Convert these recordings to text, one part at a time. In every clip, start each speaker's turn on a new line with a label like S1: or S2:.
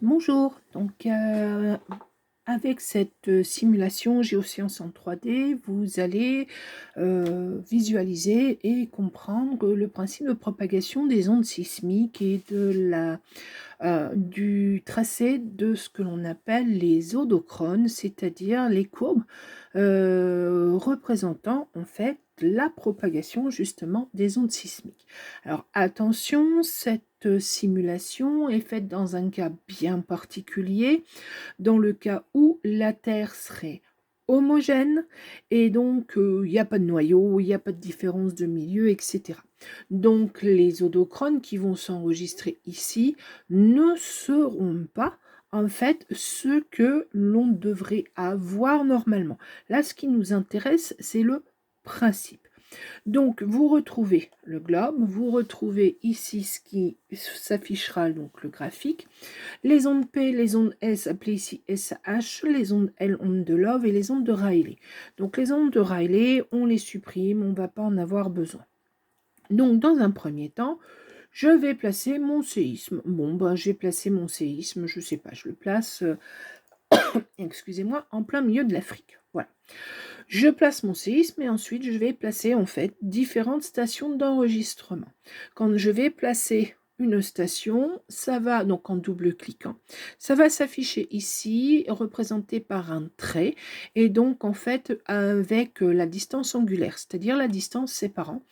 S1: Bonjour, avec cette simulation géosciences en 3D, vous allez visualiser et comprendre le principe de propagation des ondes sismiques et du tracé de ce que l'on appelle les odochrones, c'est-à-dire les courbes représentant en fait la propagation justement des ondes sismiques. Alors attention, cette simulation est faite dans un cas bien particulier, dans le cas où la Terre serait homogène et donc il n'y a pas de noyau, il n'y a pas de différence de milieu, etc. Donc les odochrones qui vont s'enregistrer ici ne seront pas en fait ce que l'on devrait avoir normalement. Là, ce qui nous intéresse, c'est le principe. Donc, vous retrouvez le globe, vous retrouvez ici ce qui s'affichera, donc le graphique, les ondes P, les ondes S, appelées ici SH, les ondes L, ondes de Love, et les ondes de Rayleigh. Donc, les ondes de Rayleigh, on les supprime, on ne va pas en avoir besoin. Donc, dans un premier temps, je vais placer mon séisme. Bon, ben, j'ai placé mon séisme, je ne sais pas, je le place, excusez-moi, en plein milieu de l'Afrique. Voilà. Je place mon séisme et ensuite je vais placer en fait différentes stations d'enregistrement. Quand je vais placer une station, ça va, donc en double-cliquant, ça va s'afficher ici, représenté par un trait, et donc en fait avec la distance angulaire, c'est-à-dire la distance séparant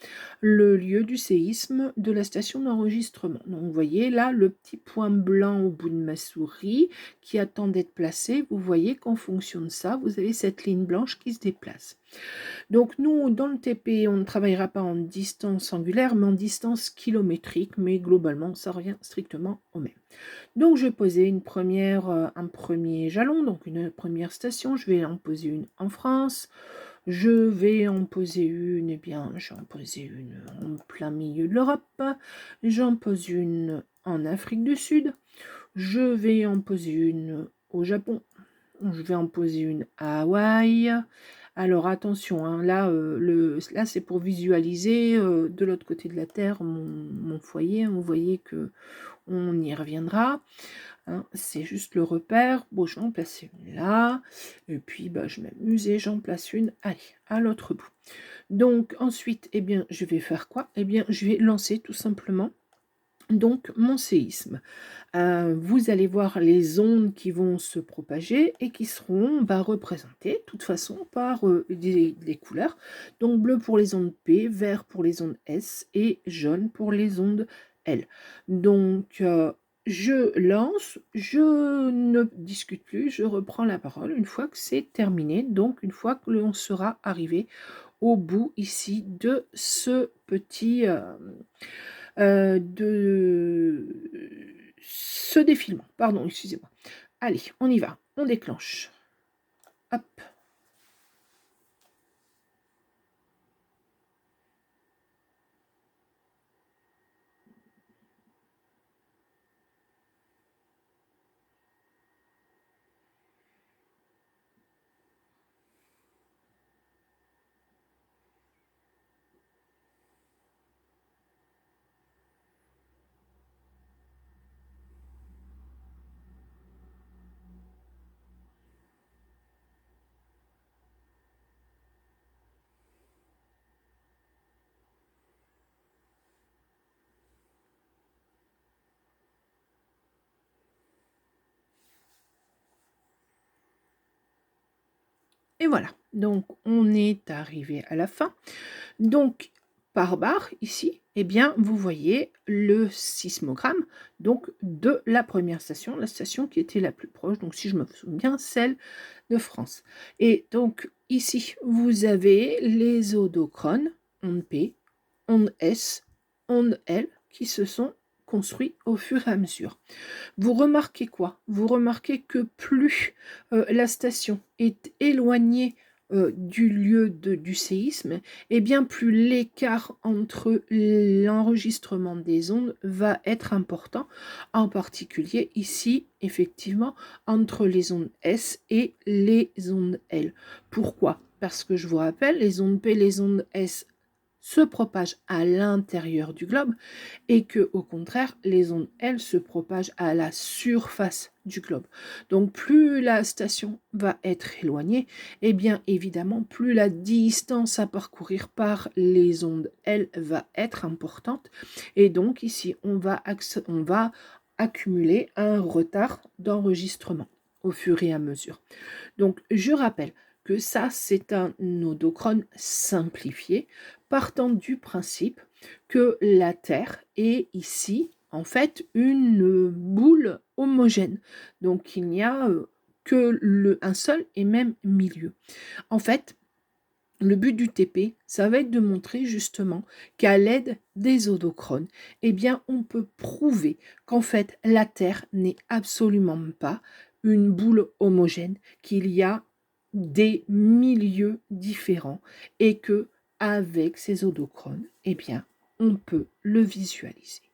S1: le lieu du séisme de la station d'enregistrement. Donc vous voyez là le petit point blanc au bout de ma souris qui attend d'être placé. Vous voyez qu'en fonction de ça, vous avez cette ligne blanche qui se déplace. Donc nous, dans le TP, on ne travaillera pas en distance angulaire, mais en distance kilométrique, mais globalement, ça revient strictement au même. Donc je vais poser un premier jalon, donc une première station. Je vais en poser une en France. Je vais en poser une, j'en pose une en plein milieu de l'Europe. J'en pose une en Afrique du Sud. Je vais en poser une au Japon. Je vais en poser une à Hawaï. Alors attention, hein, là c'est pour visualiser de l'autre côté de la Terre mon foyer. Vous voyez que on y reviendra. Hein, c'est juste le repère. Bon, je vais en placer une là. Et puis je m'amuse et j'en place une, allez, à l'autre bout. Donc ensuite, je vais faire quoi? Je vais lancer tout simplement donc mon séisme. Vous allez voir les ondes qui vont se propager et qui seront représentées de toute façon par des couleurs. Donc bleu pour les ondes P, vert pour les ondes S et jaune pour les ondes L. Donc je lance, je ne discute plus, je reprends la parole une fois que c'est terminé, donc une fois que l'on sera arrivé au bout ici de ce petit de ce défilement. Pardon, excusez-moi. Allez, on y va, on déclenche. Hop. Et voilà, donc on est arrivé à la fin. Donc par barre ici, vous voyez le sismogramme donc de la première station, la station qui était la plus proche, donc si je me souviens, celle de France. Et donc ici, vous avez les odochrones, onde P, onde S, onde L, qui se sont construits au fur et à mesure. Vous remarquez quoi? Vous remarquez que plus la station est éloignée du lieu du séisme, plus l'écart entre l'enregistrement des ondes va être important, en particulier ici, effectivement, entre les ondes S et les ondes L. Pourquoi? Parce que je vous rappelle, les ondes P, les ondes S se propagent à l'intérieur du globe et que, au contraire, les ondes, elles, se propagent à la surface du globe. Donc, plus la station va être éloignée, et bien évidemment, plus la distance à parcourir par les ondes, elle, va être importante. Et donc, ici, on va accumuler un retard d'enregistrement au fur et à mesure. Donc, je rappelle que ça, c'est un odochrone simplifié, partant du principe que la Terre est ici, en fait, une boule homogène. Donc, il n'y a que un seul et même milieu. En fait, le but du TP, ça va être de montrer justement qu'à l'aide des odochrones, eh bien, on peut prouver qu'en fait, la Terre n'est absolument pas une boule homogène, qu'il y a des milieux différents et que avec ces odochrones, eh bien, on peut le visualiser.